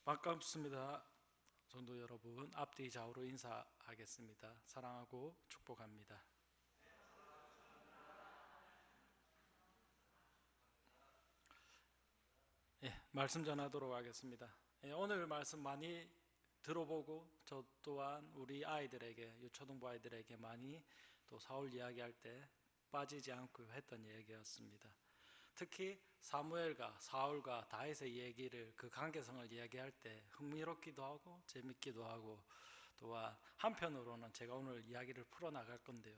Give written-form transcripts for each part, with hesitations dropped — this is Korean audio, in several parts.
반갑습니다. 성도 여러분, 앞뒤 좌우로 인사하겠습니다. 사랑하고 축복합니다. 말씀 전하도록 하겠습니다. 오늘 말씀 많이 들어보고 저 또한 우리 아이들에게, 유초등부 아이들에게 많이 또 사울 이야기할 때 빠지지 않고 했던 얘기였습니다. 특히 사무엘과 사울과 다윗의 얘기를, 그 관계성을 이야기할 때 흥미롭기도 하고 재밌기도 하고, 또한 한편으로는 제가 오늘 이야기를 풀어나갈 건데요,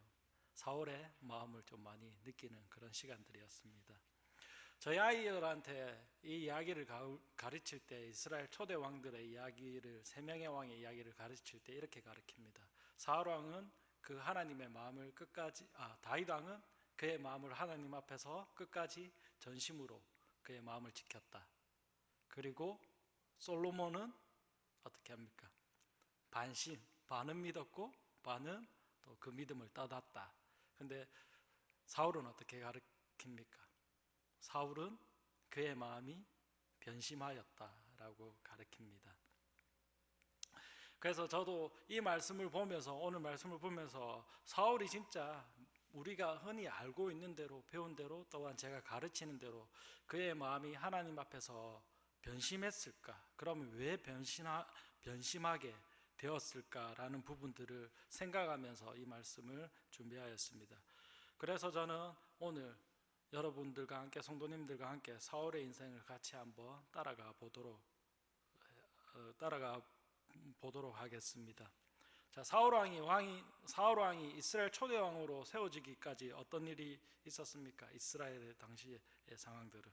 사울의 마음을 좀 많이 느끼는 그런 시간들이었습니다. 저희 아이들한테 이 이야기를 가르칠 때, 이스라엘 초대 왕들의 이야기를, 세 명의 왕의 이야기를 가르칠 때 이렇게 가르칩니다. 사울 왕은 그 하나님의 마음을 끝까지, 다윗 왕은 그의 마음을 하나님 앞에서 끝까지 전심으로 그의 마음을 지켰다. 그리고 솔로몬은 어떻게 합니까? 반은 믿었고 반은 또 그 믿음을 떠났다. 근데 사울은 어떻게 가르칩니까? 사울은 그의 마음이 변심하였다라고 가르칩니다. 그래서 저도 이 말씀을 보면서, 오늘 말씀을 보면서 사울이 진짜 우리가 흔히 알고 있는 대로, 배운 대로, 또한 제가 가르치는 대로 그의 마음이 하나님 앞에서 변심했을까? 그러면 왜 변심하게 되었을까라는 부분들을 생각하면서 이 말씀을 준비하였습니다. 그래서 저는 오늘 여러분들과 함께, 성도님들과 함께 사울의 인생을 같이 한번 따라가 보도록 하겠습니다. 자, 사울 왕이 이스라엘 초대 왕으로 세워지기까지 어떤 일이 있었습니까? 이스라엘의 당시의 상황들은,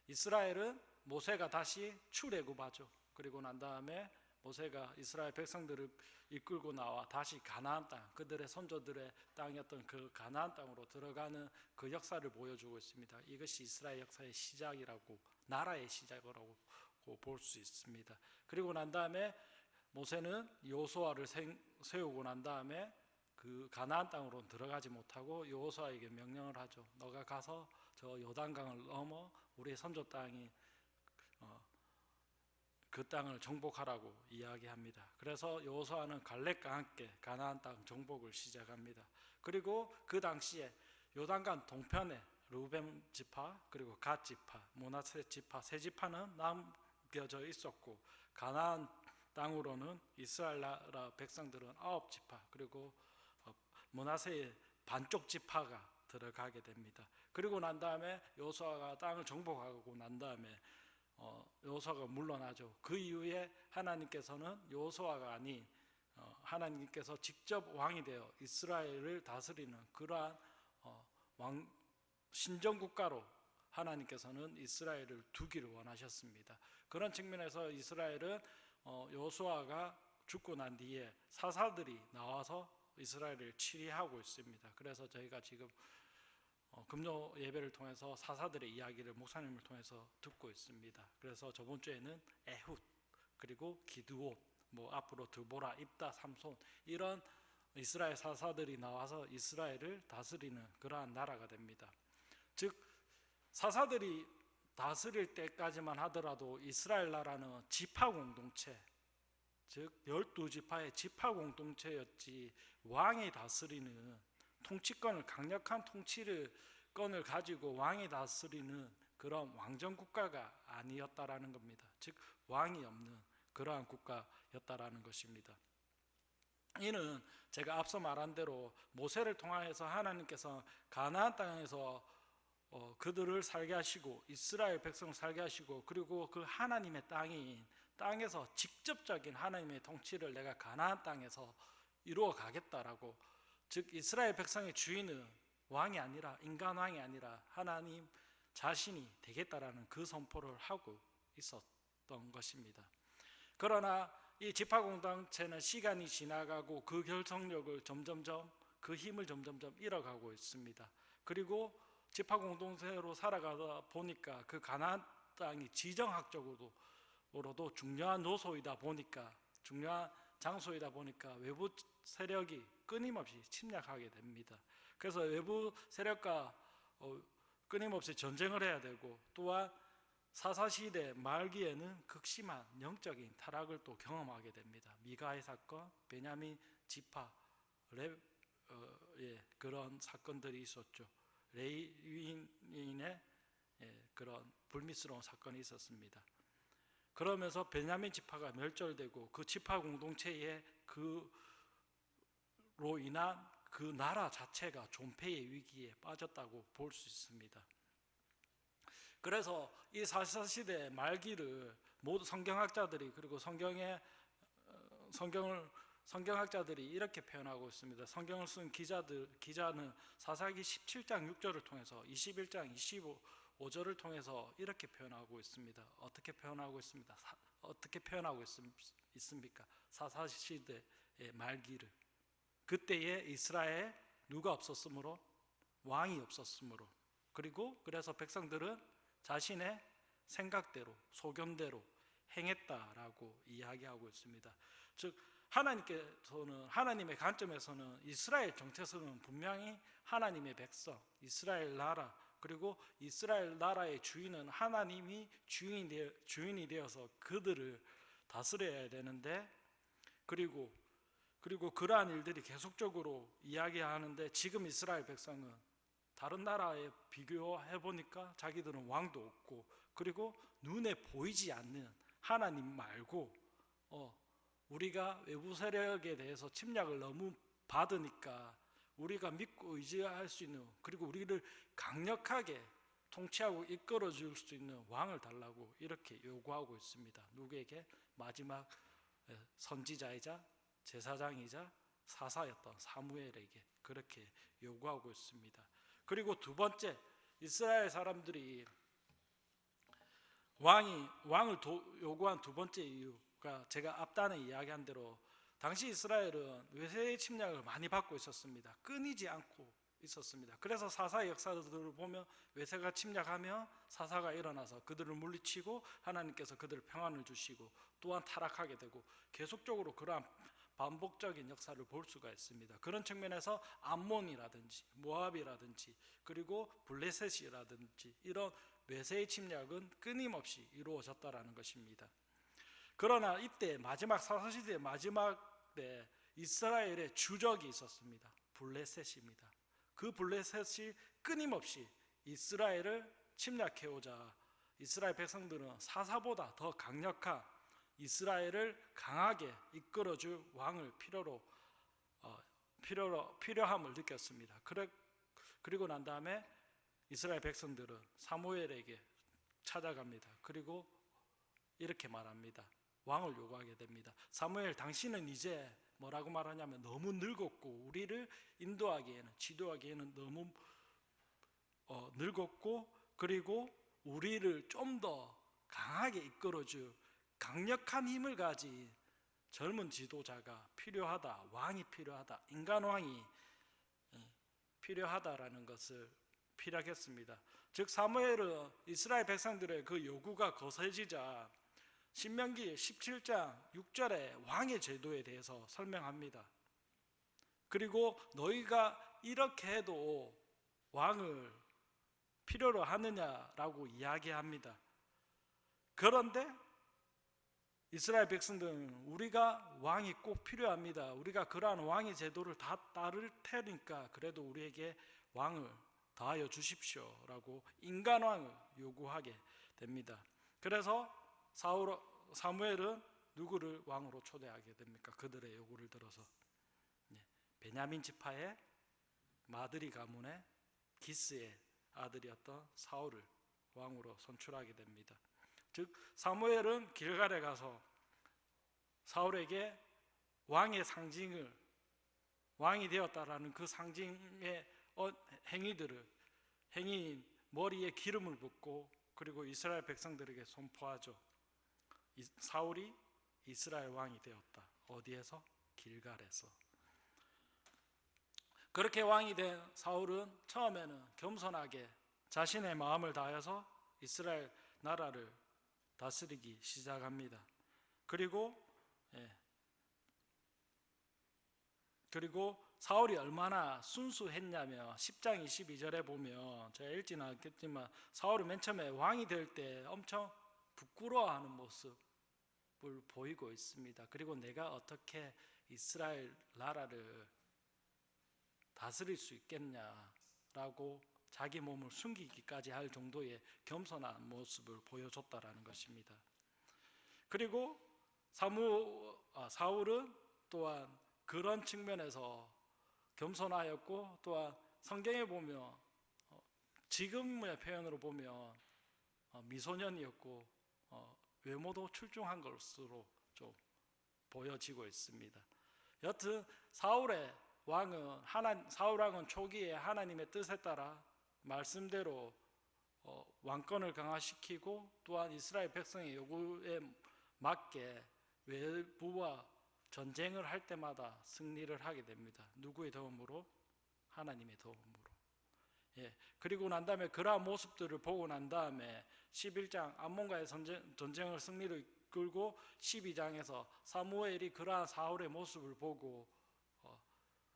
이스라엘은 모세가 다시 출애굽하죠. 그리고 난 다음에 모세가 이스라엘 백성들을 이끌고 나와 다시 가나안 땅, 그들의 선조들의 땅이었던 그 가나안 땅으로 들어가는 그 역사를 보여주고 있습니다. 이것이 이스라엘 역사의 시작이라고, 나라의 시작이라고 볼 수 있습니다. 그리고 난 다음에 모세는 여호수아를 세우고 난 다음에 그 가나안 땅으로 들어가지 못하고 여호수아에게 명령을 하죠. 너가 가서 저 요단강을 넘어 우리의 선조 땅이 그 땅을 정복하라고 이야기합니다. 그래서 여호수아는 갈렙과 함께 가나안 땅 정복을 시작합니다. 그리고 그 당시에 요단강 동편에 르우벤 지파, 그리고 갓 지파, 므낫세 지파, 세 지파는 남겨져 있었고, 가나안 땅으로는 이스라엘 나라 백성들은 9지파, 그리고 므낫세의 반쪽 지파가 들어가게 됩니다. 그리고 난 다음에 여호수아가 땅을 정복하고 난 다음에 여호수아가 물러나죠. 그 이후에 하나님께서는 여호수아가 아닌 하나님께서 직접 왕이 되어 이스라엘을 다스리는 그러한 신정국가로 하나님께서는 이스라엘을 두기를 원하셨습니다. 그런 측면에서 이스라엘은 여호수아가 죽고 난 뒤에 사사들이 나와서 이스라엘을 치리하고 있습니다. 그래서 저희가 지금 금요 예배를 통해서 사사들의 이야기를 목사님을 통해서 듣고 있습니다. 그래서 저번 주에는 에훗, 그리고 기드온, 앞으로 드보라, 입다, 삼손, 이런 이스라엘 사사들이 나와서 이스라엘을 다스리는 그러한 나라가 됩니다. 즉, 사사들이 다스릴 때까지만 하더라도 이스라엘 나라는 지파 공동체, 즉 12지파의 지파 공동체였지, 왕이 다스리는 통치권을, 강력한 통치권을 가지고 왕이 다스리는 그런 왕정 국가가 아니었다라는 겁니다. 즉 왕이 없는 그러한 국가였다라는 것입니다. 이는 제가 앞서 말한 대로 모세를 통하여서 하나님께서 가나안 땅에서 그들을 살게 하시고 이스라엘 백성을 살게 하시고, 그리고 그 하나님의 땅에서 직접적인 하나님의 통치를 내가 가나안 땅에서 이루어 가겠다라고, 즉 이스라엘 백성의 주인은 왕이 아니라, 인간 왕이 아니라 하나님 자신이 되겠다라는 그 선포를 하고 있었던 것입니다. 그러나 이 지파 공동체는 시간이 지나가고 그 결속력을 점점점, 그 힘을 점점점 잃어가고 있습니다. 그리고 지파 공동체로 살아가다 보니까 그 가나안 땅이 지정학적으로도 중요한 요소이다 보니까, 중요한 장소이다 보니까 외부 세력이 끊임없이 침략하게 됩니다. 그래서 외부 세력과 끊임없이 전쟁을 해야 되고, 또한 사사시대 말기에는 극심한 영적인 타락을 또 경험하게 됩니다. 미가의 사건, 베냐민 지파 그런 사건들이 있었죠. 레위인의 그런 불미스러운 사건이 있었습니다. 그러면서 베냐민 지파가 멸절되고 그 지파 공동체에 그로 인한 그 나라 자체가 존폐의 위기에 빠졌다고 볼 수 있습니다. 그래서 이 사사시대 말기를 모두 성경학자들이 그리고 성경학자들이 이렇게 표현하고 있습니다. 성경을 쓴 기자는 사사기 17장 6절을 통해서 21장 25절을 통해서 이렇게 표현하고 있습니다. 어떻게 표현하고 있습니까? 사사시대의 말기를. 그때에 이스라엘 누가 없었으므로, 왕이 없었으므로, 그리고 그래서 백성들은 자신의 생각대로 소견대로 행했다라고 이야기하고 있습니다. 즉 하나님의 관점에서는 이스라엘 정체성은 분명히 하나님의 백성, 이스라엘 나라, 그리고 이스라엘 나라의 주인은 하나님이 주인이 되어서 그들을 다스려야 되는데, 그리고 그러한 일들이 계속적으로 이야기하는데, 지금 이스라엘 백성은 다른 나라에 비교해 보니까 자기들은 왕도 없고, 그리고 눈에 보이지 않는 하나님 말고 우리가 외부 세력에 대해서 침략을 너무 받으니까 우리가 믿고 의지할 수 있는, 그리고 우리를 강력하게 통치하고 이끌어 줄 수 있는 왕을 달라고 이렇게 요구하고 있습니다. 누구에게? 마지막 선지자이자 제사장이자 사사였던 사무엘에게 그렇게 요구하고 있습니다. 그리고 두 번째, 이스라엘 사람들이 왕을 요구한 두 번째 이유가 제가 앞단에 이야기한 대로 당시 이스라엘은 외세의 침략을 많이 받고 있었습니다. 끊이지 않고 있었습니다. 그래서 사사의 역사들을 보면 외세가 침략하며 사사가 일어나서 그들을 물리치고 하나님께서 그들 평안을 주시고 또한 타락하게 되고 계속적으로 그러한 반복적인 역사를 볼 수가 있습니다. 그런 측면에서 암몬이라든지 모압이라든지 그리고 블레셋이라든지 이런 외세의 침략은 끊임없이 이루어졌다라는 것입니다. 그러나 이때 사사시대의 마지막 때 이스라엘의 주적이 있었습니다. 블레셋입니다. 그 블레셋이 끊임없이 이스라엘을 침략해오자 이스라엘 백성들은 사사보다 더 강력한 이스라엘을 강하게 이끌어줄 왕을 필요함을 느꼈습니다. 그리고 난 다음에 이스라엘 백성들은 사무엘에게 찾아갑니다. 그리고 이렇게 말합니다. 왕을 요구하게 됩니다. 사무엘, 당신은 이제 뭐라고 말하냐면 너무 늙었고 우리를 인도하기에는, 지도하기에는 너무 늙었고, 그리고 우리를 좀 더 강하게 이끌어줄 강력한 힘을 가진 젊은 지도자가 필요하다, 왕이 필요하다, 인간왕이 필요하다라는 것을 필요했습니다. 즉 사무엘은 이스라엘 백성들의 그 요구가 거세지자 신명기 17장 6절에 왕의 제도에 대해서 설명합니다. 그리고 너희가 이렇게 해도 왕을 필요로 하느냐라고 이야기합니다. 그런데 이스라엘 백성들은 우리가 왕이 꼭 필요합니다. 우리가 그러한 왕의 제도를 다 따를 테니까 그래도 우리에게 왕을 더하여 주십시오라고 인간왕을 요구하게 됩니다. 그래서 사무엘은 누구를 왕으로 초대하게 됩니까? 그들의 요구를 들어서 베냐민 지파의 마드리 가문의 기스의 아들이었던 사울을 왕으로 선출하게 됩니다. 즉 사무엘은 길갈에 가서 사울에게 왕의 상징을, 왕이 되었다라는 그 상징의 행위인 머리에 기름을 붓고 그리고 이스라엘 백성들에게 선포하죠. 사울이 이스라엘 왕이 되었다. 어디에서? 길갈에서. 그렇게 왕이 된 사울은 처음에는 겸손하게 자신의 마음을 다해서 이스라엘 나라를 다스리기 시작합니다. 그리고 사울이 얼마나 순수했냐면 10장 22절에 보면, 제가 읽지는 않겠지만 사울이 맨 처음에 왕이 될 때 엄청 부끄러워하는 모습을 보이고 있습니다. 그리고 내가 어떻게 이스라엘 나라를 다스릴 수 있겠냐라고 자기 몸을 숨기기까지 할 정도의 겸손한 모습을 보여줬다라는 것입니다. 그리고 사울은 또한 그런 측면에서 겸손하였고, 또한 성경에 보면 지금의 표현으로 보면 미소년이었고 외모도 출중한 것으로 좀 보여지고 있습니다. 여튼 사울 왕은 초기에 하나님의 뜻에 따라 말씀대로 왕권을 강화시키고, 또한 이스라엘 백성의 요구에 맞게 외부와 전쟁을 할 때마다 승리를 하게 됩니다. 누구의 도움으로? 하나님의 도움으로. 그리고 난 다음에 그러한 모습들을 보고 난 다음에 11장 암몬과의 전쟁을 승리로 이끌고 12장에서 사무엘이 그러한 사울의 모습을 보고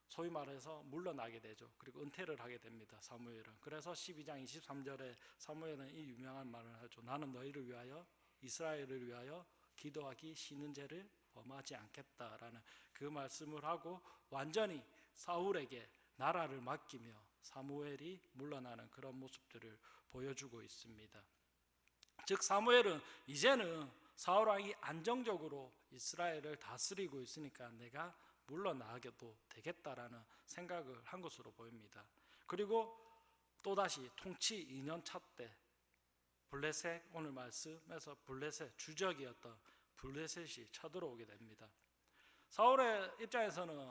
소위 말해서 물러나게 되죠. 그리고 은퇴를 하게 됩니다, 사무엘은. 그래서 12장 23절에 사무엘은 이 유명한 말을 하죠. 나는 너희를 위하여, 이스라엘을 위하여 기도하기 쉬는 죄를 범하지 않겠다라는 그 말씀을 하고 완전히 사울에게 나라를 맡기며 사무엘이 물러나는 그런 모습들을 보여주고 있습니다. 즉 사무엘은 이제는 사울 왕이 안정적으로 이스라엘을 다스리고 있으니까 내가 물러나게도 되겠다라는 생각을 한 것으로 보입니다. 그리고 또다시 통치 2년차 때 블레셋, 오늘 말씀에서 블레셋 주적이었던 블레셋이 쳐들어오게 됩니다. 사울의 입장에서는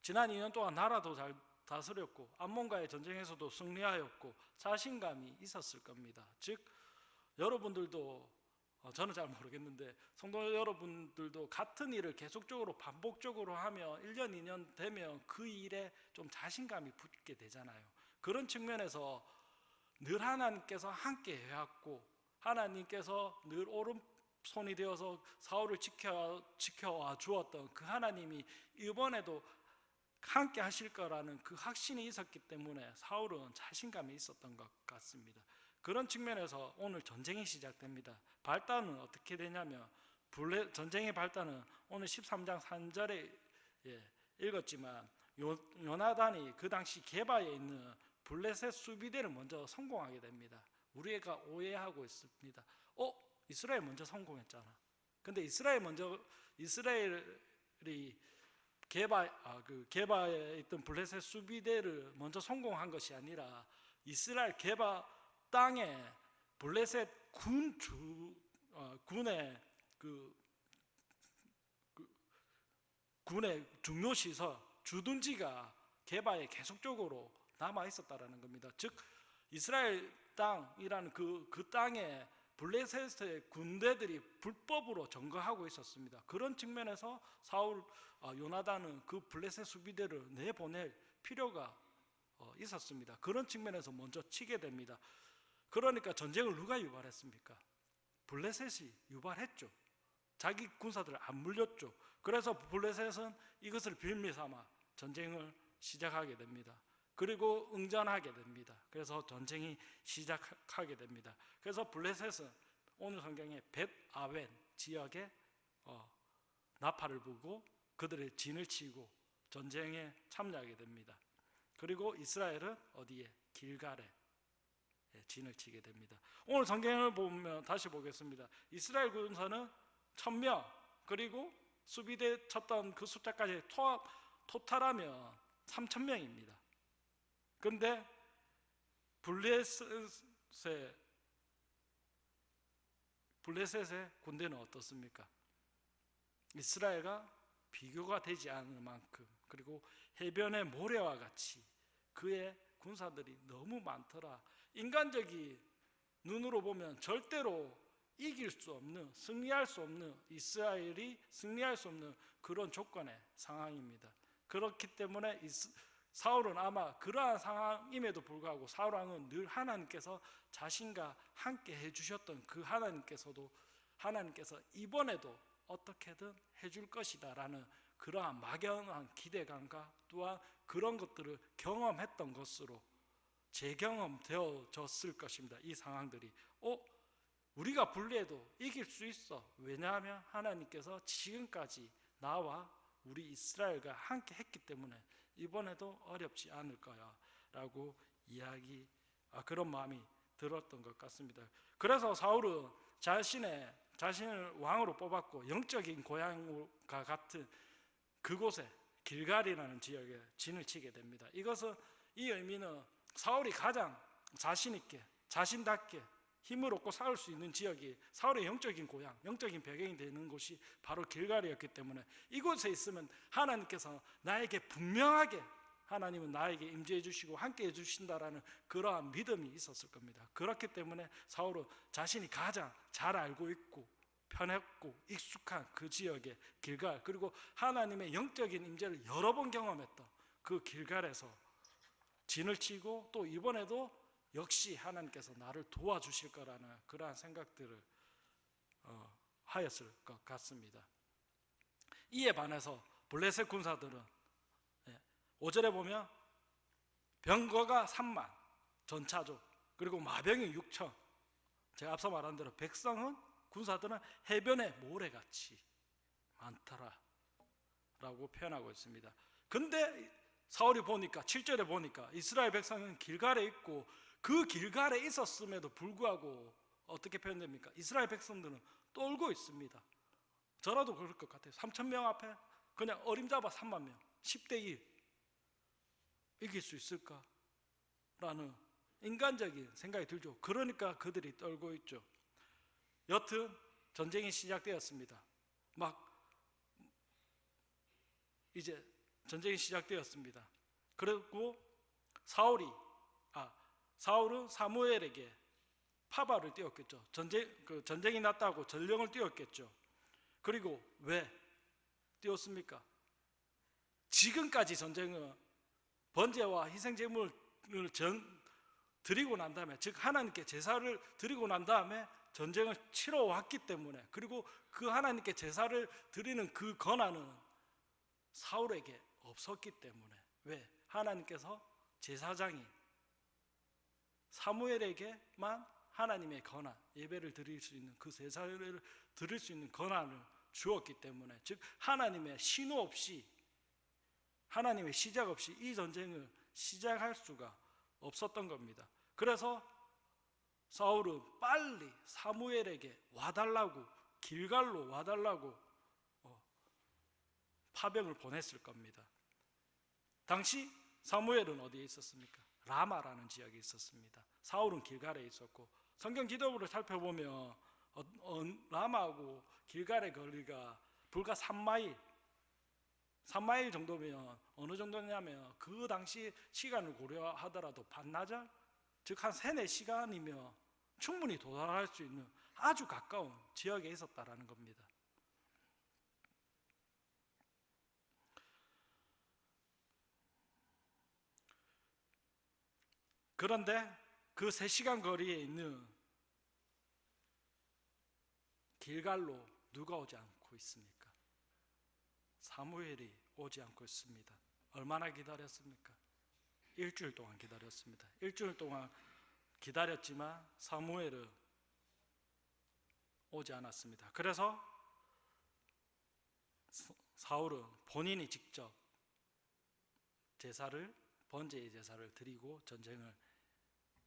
지난 2년 동안 나라도 잘 다스렸고 암몬과의 전쟁에서도 승리하였고 자신감이 있었을 겁니다. 즉 여러분들도, 저는 잘 모르겠는데 성도 여러분들도 같은 일을 계속적으로 반복적으로 하면 1년 2년 되면 그 일에 좀 자신감이 붙게 되잖아요. 그런 측면에서 늘 하나님께서 함께 해왔고 하나님께서 늘 오른손이 되어서 사울을 지켜와 주었던 그 하나님이 이번에도 함께 하실 거라는 그 확신이 있었기 때문에 사울은 자신감이 있었던 것 같습니다. 그런 측면에서 오늘 전쟁이 시작됩니다. 발단은 어떻게 되냐면 전쟁의 발단은 오늘 13장 3절에 읽었지만 요나단이 그 당시 게바에 있는 블레셋 수비대를 먼저 성공하게 됩니다. 우리가 오해하고 있습니다. 이스라엘 먼저 성공했잖아. 근데 이스라엘이 게바에 있던 블레셋 수비대를 먼저 성공한 것이 아니라 이스라엘 게바 땅에 블레셋 군의 군의 중요 시설 주둔지가 게바에 계속적으로 남아 있었다라는 겁니다. 즉 이스라엘 땅이라는 그 땅에 블레셋의 군대들이 불법으로 점거하고 있었습니다. 그런 측면에서 요나단은 그 블레셋 수비대를 내보낼 필요가 있었습니다. 그런 측면에서 먼저 치게 됩니다. 그러니까 전쟁을 누가 유발했습니까? 블레셋이 유발했죠. 자기 군사들을 안 물렸죠. 그래서 블레셋은 이것을 빌미 삼아 전쟁을 시작하게 됩니다. 그리고 응전하게 됩니다. 그래서 전쟁이 시작하게 됩니다. 그래서 블레셋은 오늘 성경에 벳아웬 지역에 나팔을 불고 그들의 진을 치고 전쟁에 참여하게 됩니다. 그리고 이스라엘은 어디에? 길갈에 진을 치게 됩니다. 오늘 성경을 보면 다시 보겠습니다. 이스라엘 군사는 1000명, 그리고 수비대 쳤던 그 숫자까지 토탈하면 3000명입니다. 그런데 블레셋의 군대는 어떻습니까? 이스라엘과 비교가 되지 않을 만큼, 그리고 해변의 모래와 같이 그의 군사들이 너무 많더라. 인간적인 눈으로 보면 절대로 이길 수 없는, 승리할 수 없는, 이스라엘이 승리할 수 없는 그런 조건의 상황입니다. 그렇기 때문에 사울은 아마 그러한 상황임에도 불구하고 사울 왕은 늘 하나님께서 자신과 함께 해주셨던 그 하나님께서 이번에도 어떻게든 해줄 것이다 라는 그러한 막연한 기대감과 또한 그런 것들을 경험했던 것으로 재경험되어졌을 것입니다. 이 상황들이 우리가 불리해도 이길 수 있어. 왜냐하면 하나님께서 지금까지 나와 우리 이스라엘과 함께 했기 때문에 이번에도 어렵지 않을 거야 라고 그런 마음이 들었던 것 같습니다. 그래서 사울은 자신을 왕으로 뽑았고 영적인 고향과 같은 그곳에 길갈이라는 지역에 진을 치게 됩니다. 이 의미는 사울이 가장 자신 있게 자신답게 힘을 얻고 싸울 수 있는 지역이 사울의 영적인 고향, 영적인 배경이 되는 곳이 바로 길갈이었기 때문에 이곳에 있으면 하나님께서 나에게 분명하게 하나님은 나에게 임재해 주시고 함께 해 주신다라는 그러한 믿음이 있었을 겁니다. 그렇기 때문에 사울은 자신이 가장 잘 알고 있고 편했고 익숙한 그 지역의 길갈, 그리고 하나님의 영적인 임재를 여러 번 경험했던 그 길갈에서 진을 치고 또 이번에도 역시 하나님께서 나를 도와주실 거라는 그러한 생각들을 하였을 것 같습니다. 이에 반해서 블레셋 군사들은 5절에 보면 병거가 3만 전차조, 그리고 마병이 6천. 제가 앞서 말한 대로 백성은, 군사들은 해변에 모래같이 많더라 라고 표현하고 있습니다. 근데 사울이 보니까 7절에 보니까 이스라엘 백성은 길갈에 있고 그 길갈에 있었음에도 불구하고 어떻게 표현됩니까? 이스라엘 백성들은 떨고 있습니다. 저라도 그럴 것 같아요. 3,000명 앞에 그냥 어림잡아 3만 명 10대 1 이길 수 있을까? 라는 인간적인 생각이 들죠. 그러니까 그들이 떨고 있죠. 여튼 전쟁이 시작되었습니다. 이제 전쟁이 시작되었습니다. 그리고 사울은 사무엘에게 파바를 띄웠겠죠. 전쟁이 났다고 전령을 띄웠겠죠. 그리고 왜 띄웠습니까? 지금까지 전쟁은 번제와 희생제물을 드리고 난 다음에, 즉 하나님께 제사를 드리고 난 다음에 전쟁을 치러 왔기 때문에, 그리고 그 하나님께 제사를 드리는 그 권한은 사울에게 없었기 때문에, 왜? 하나님께서 제사장인 사무엘에게만 하나님의 권한, 예배를 드릴 수 있는 그 제사를 드릴 수 있는 권한을 주었기 때문에, 즉 하나님의 신호 없이, 하나님의 시작 없이 이 전쟁을 시작할 수가 없었던 겁니다. 그래서 사울은 빨리 사무엘에게 와달라고, 길갈로 와달라고 파병을 보냈을 겁니다. 당시 사무엘은 어디에 있었습니까? 라마라는 지역에 있었습니다. 사울은 길갈에 있었고, 성경 지도부를 살펴보면 라마하고 길갈의 거리가 불과 3마일 정도면 어느 정도냐면 그 당시 시간을 고려하더라도 반나절, 즉 한 3-4시간이면 충분히 도달할 수 있는 아주 가까운 지역에 있었다라는 겁니다. 그런데 그 3시간 거리에 있는 길갈로 누가 오지 않고 있습니까? 사무엘이 오지 않고 있습니다. 얼마나 기다렸습니까? 일주일 동안 기다렸습니다. 일주일 동안 기다렸지만 사무엘은 오지 않았습니다. 그래서 사울은 본인이 직접 번제의 제사를 드리고 전쟁을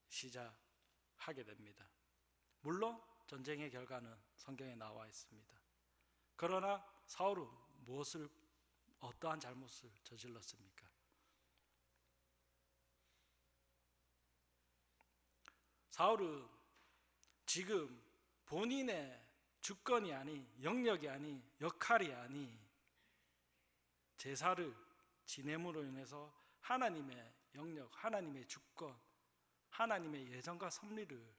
시작하게 됩니다. 물론 전쟁의 결과는 성경에 나와 있습니다. 그러나 사울은 어떠한 잘못을 저질렀습니까? 사울은 지금 본인의 주권이 아닌, 영역이 아닌, 역할이 아닌 제사를 지냄으로 인해서 하나님의 영역, 하나님의 주권, 하나님의 예정과 섭리를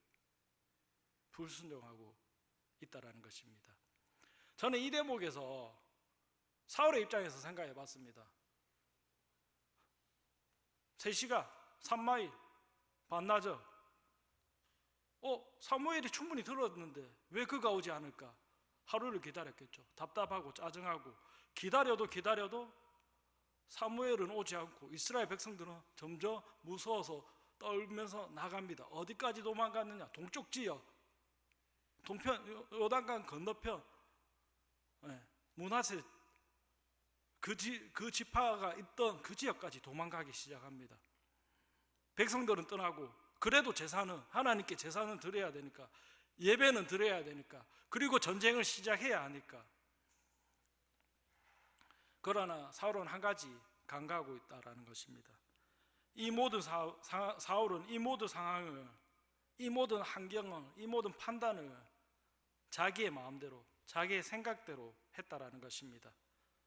불순종하고 있다는 것입니다. 저는 이 대목에서 사울의 입장에서 생각해 봤습니다. 3시간, 3마일, 반나절. 사무엘이 충분히 들었는데 왜 그가 오지 않을까? 하루를 기다렸겠죠. 답답하고 짜증하고 기다려도 사무엘은 오지 않고 이스라엘 백성들은 점점 무서워서 떨면서 나갑니다. 어디까지 도망갔느냐? 동쪽 지역, 동편 요단강 건너편, 므낫세 그 지파가 있던 그 지역까지 도망가기 시작합니다. 백성들은 떠나고, 그래도 제사는 하나님께 제사는 드려야 되니까, 예배는 드려야 되니까, 그리고 전쟁을 시작해야 하니까. 그러나 사울은 한 가지 간과하고 있다라는 것입니다. 이 모든 사울은 이 모든 상황을, 이 모든 환경을, 이 모든 판단을 자기의 마음대로, 자기의 생각대로 했다라는 것입니다.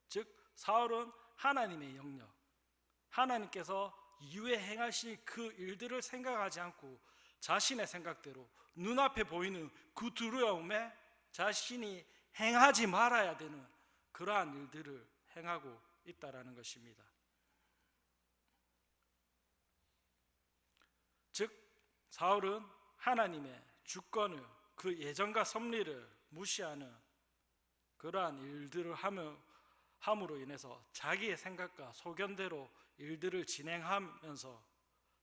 즉 사울은 하나님의 영역, 하나님께서 이후에 행하실 그 일들을 생각하지 않고 자신의 생각대로 눈앞에 보이는 그 두려움에 자신이 행하지 말아야 되는 그러한 일들을 행하고 있다라는 것입니다. 즉 사울은 하나님의 주권을, 그 예정과 섭리를 무시하는 그러한 일들을 함으로 인해서 자기의 생각과 소견대로 일들을 진행하면서,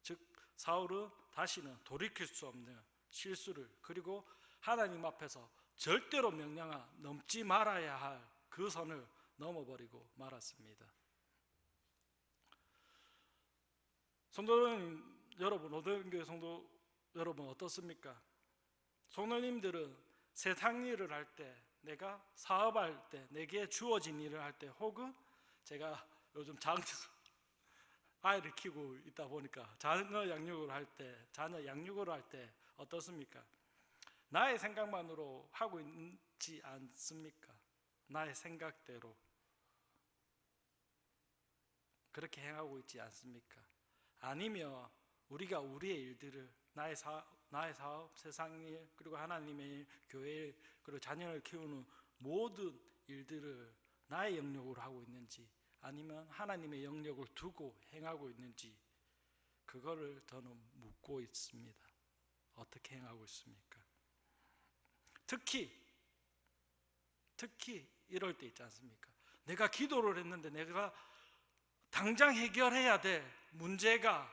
즉 사울은 다시는 돌이킬 수 없는 실수를, 그리고 하나님 앞에서 절대로 명령하 넘지 말아야 할 그 선을 넘어버리고 말았습니다. 성도님 여러분, 오대교회 성도 여러분 어떻습니까? 성도님들은 세상 일을 할 때, 내가 사업할 때, 내게 주어진 일을 할 때, 혹은 제가 요즘 아이를 키우고 있다 보니까 자녀 양육을 할 때 어떻습니까? 나의 생각만으로 하고 있지 않습니까? 나의 생각대로 그렇게 행하고 있지 않습니까? 아니면 우리가 우리의 일들을, 나의 사업, 세상 일, 그리고 하나님의 일, 교회 일, 그리고 자녀를 키우는 모든 일들을 나의 영역으로 하고 있는지, 아니면 하나님의 영역을 두고 행하고 있는지, 그거를 저는 묻고 있습니다. 어떻게 행하고 있습니까? 특히 이럴 때 있지 않습니까? 내가 기도를 했는데 내가 당장 해결해야 될 문제가,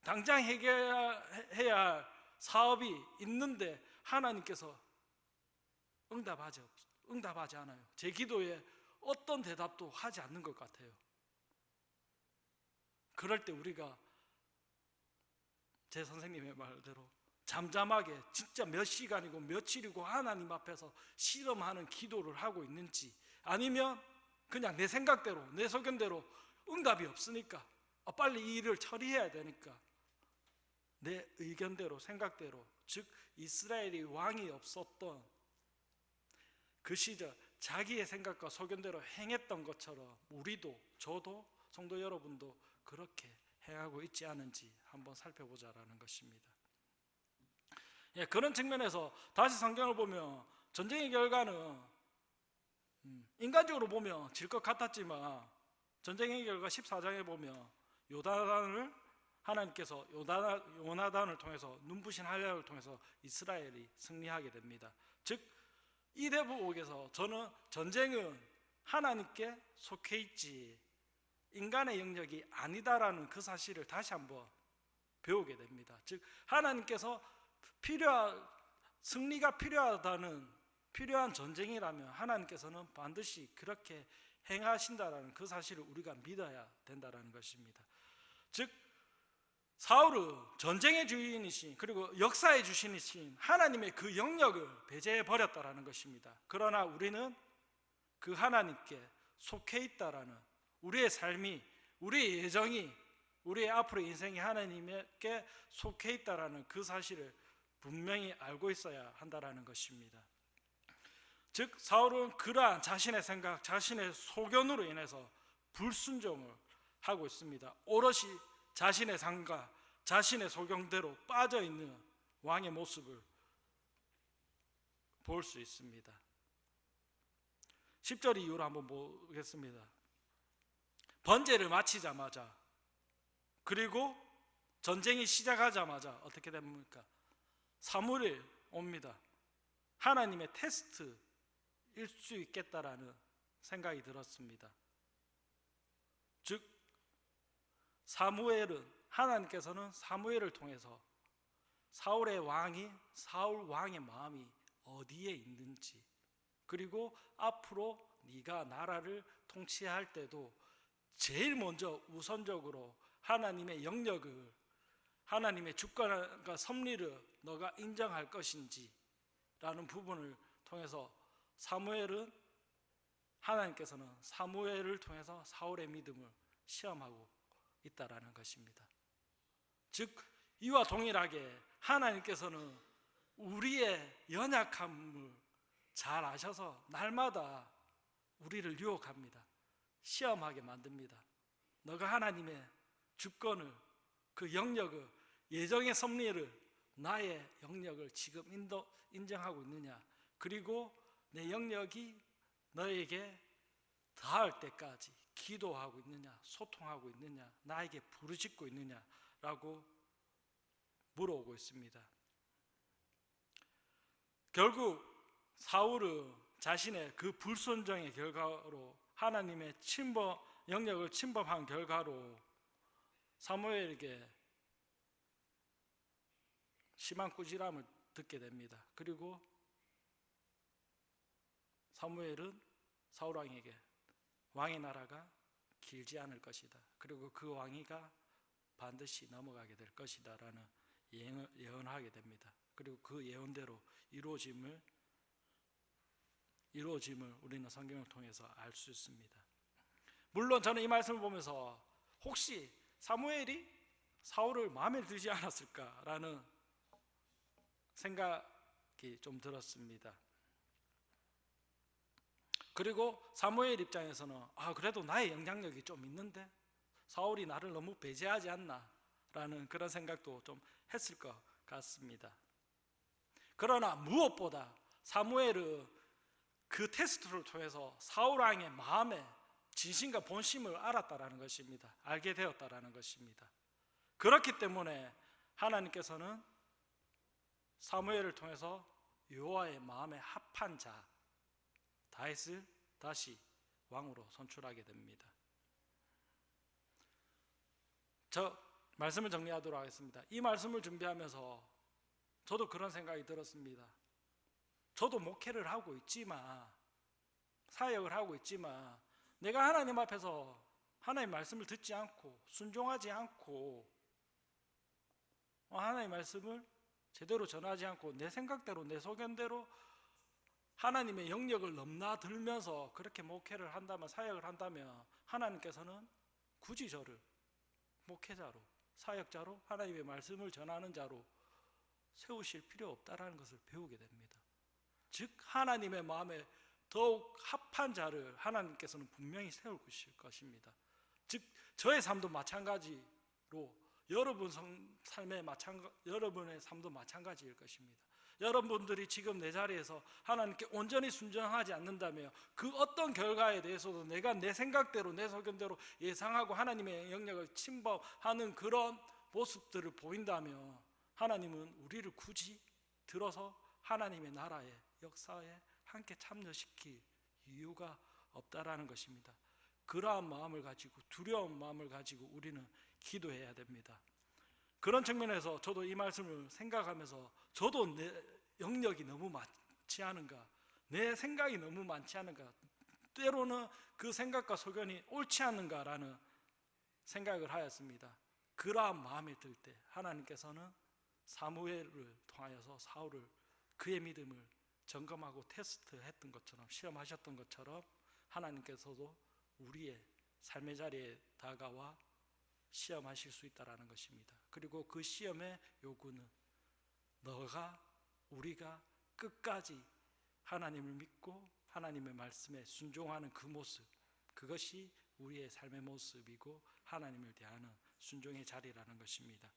당장 해결해야 할 사업이 있는데 하나님께서 응답하지 않아요. 제 기도에 어떤 대답도 하지 않는 것 같아요. 그럴 때 우리가 제 선생님의 말대로 잠잠하게 진짜 몇 시간이고 며칠이고 하나님 앞에서 실험하는 기도를 하고 있는지, 아니면 그냥 내 생각대로, 내 소견대로 응답이 없으니까 빨리 이 일을 처리해야 되니까 내 의견대로, 생각대로, 즉 이스라엘이 왕이 없었던 그 시절 자기의 생각과 소견대로 행했던 것처럼 우리도, 저도, 성도 여러분도 그렇게 행하고 있지 않은지 한번 살펴보자라는 것입니다. 그런 측면에서 다시 성경을 보면 전쟁의 결과는 인간적으로 보면 질 것 같았지만, 전쟁의 결과 14장에 보면 요단을 하나님께서 요나단을 통해서, 눈부신 한량을 통해서 이스라엘이 승리하게 됩니다. 즉 이 대목에서 저는 전쟁은 하나님께 속해 있지 인간의 영역이 아니다라는 그 사실을 다시 한번 배우게 됩니다. 즉 하나님께서 승리가 필요한 전쟁이라면 하나님께서는 반드시 그렇게 행하신다라는 그 사실을 우리가 믿어야 된다라는 것입니다. 즉 사울은 전쟁의 주인이신, 그리고 역사의 주신이신 하나님의 그 영역을 배제해 버렸다라는 것입니다. 그러나 우리는 그 하나님께 속해 있다라는, 우리의 삶이, 우리의 예정이, 우리의 앞으로의 인생이 하나님께 속해 있다라는 그 사실을 분명히 알고 있어야 한다라는 것입니다. 즉 사울은 그러한 자신의 생각, 자신의 소견으로 인해서 불순종을 하고 있습니다. 오롯이 자신의 삶과 자신의 소견대로 빠져있는 왕의 모습을 볼 수 있습니다. 10절 이후로 한번 보겠습니다. 번제를 마치자마자, 그리고 전쟁이 시작하자마자 어떻게 됩니까? 사무엘이 옵니다. 하나님의 테스트일 수 있겠다라는 생각이 들었습니다. 즉 사무엘은, 하나님께서는 사무엘을 통해서 사울 왕의 마음이 어디에 있는지, 그리고 앞으로 네가 나라를 통치할 때도 제일 먼저 우선적으로 하나님의 영역을, 하나님의 주권과 섭리를 너가 인정할 것인지 라는 부분을 통해서 하나님께서는 사무엘을 통해서 사울의 믿음을 시험하고 있다라는 것입니다. 즉 이와 동일하게 하나님께서는 우리의 연약함을 잘 아셔서 날마다 우리를 유혹합니다. 시험하게 만듭니다. 너가 하나님의 주권을, 그 영역을, 예정의 섭리를, 나의 영역을 지금 인정하고 있느냐, 그리고 내 영역이 너에게 닿을 때까지 기도하고 있느냐, 소통하고 있느냐, 나에게 부르짖고 있느냐라고 물어오고 있습니다. 결국 사울은 자신의 그 불순종의 결과로, 하나님의 영역을 침범한 결과로 사무엘에게 심한 꾸지람을 듣게 됩니다. 그리고 사무엘은 사울 왕에게 왕의 나라가 길지 않을 것이다, 그리고 그 왕위가 반드시 넘어가게 될 것이다 라는 예언하게 됩니다. 그리고 그 예언대로 이루어짐을 우리는 성경을 통해서 알 수 있습니다. 물론 저는 이 말씀을 보면서 혹시 사무엘이 사울을 마음에 들지 않았을까라는 생각이 좀 들었습니다. 그리고 사무엘 입장에서는 그래도 나의 영향력이 좀 있는데 사울이 나를 너무 배제하지 않나 라는 그런 생각도 좀 했을 것 같습니다. 그러나 무엇보다 사무엘은 그 테스트를 통해서 사울 왕의 마음의 진심과 본심을 알았다라는 것입니다. 알게 되었다라는 것입니다. 그렇기 때문에 하나님께서는 사무엘을 통해서 여호와의 마음에 합한 자 다윗을 다시 왕으로 선출하게 됩니다. 저 말씀을 정리하도록 하겠습니다. 이 말씀을 준비하면서 저도 그런 생각이 들었습니다. 저도 목회를 하고 있지만, 사역을 하고 있지만, 내가 하나님 앞에서 하나님 말씀을 듣지 않고 순종하지 않고 하나님 말씀을 제대로 전하지 않고 내 생각대로, 내 소견대로 하나님의 영역을 넘나들면서 그렇게 목회를 한다면, 사역을 한다면 하나님께서는 굳이 저를 목회자로, 사역자로, 하나님의 말씀을 전하는 자로 세우실 필요 없다라는 것을 배우게 됩니다. 즉 하나님의 마음에 더욱 합한 자를 하나님께서는 분명히 세울 것입니다. 즉 저의 삶도 마찬가지로 여러분의 삶도 마찬가지일 것입니다. 여러분들이 지금 내 자리에서 하나님께 온전히 순종하지 않는다면 그 어떤 결과에 대해서도 내가 내 생각대로, 내 소견대로 예상하고 하나님의 영역을 침범하는 그런 모습들을 보인다면 하나님은 우리를 굳이 들어서 하나님의 나라의 역사에 함께 참여시킬 이유가 없다라는 것입니다. 그러한 마음을 가지고, 두려운 마음을 가지고 우리는 기도해야 됩니다. 그런 측면에서 저도 이 말씀을 생각하면서 저도 내 영역이 너무 많지 않은가, 내 생각이 너무 많지 않은가, 때로는 그 생각과 소견이 옳지 않은가라는 생각을 하였습니다. 그러한 마음이 들 때 하나님께서는 사무엘을 통하여서 사울을, 그의 믿음을 점검하고 테스트했던 것처럼, 시험하셨던 것처럼 하나님께서도 우리의 삶의 자리에 다가와 시험하실 수 있다는 것입니다. 그리고 그 시험의 요구는 우리가 끝까지 하나님을 믿고 하나님의 말씀에 순종하는 그 모습, 그것이 우리의 삶의 모습이고 하나님을 대하는 순종의 자리라는 것입니다.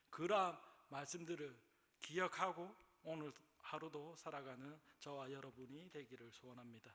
그러한 말씀들을 기억하고 오늘 하루도 살아가는 저와 여러분이 되기를 소원합니다.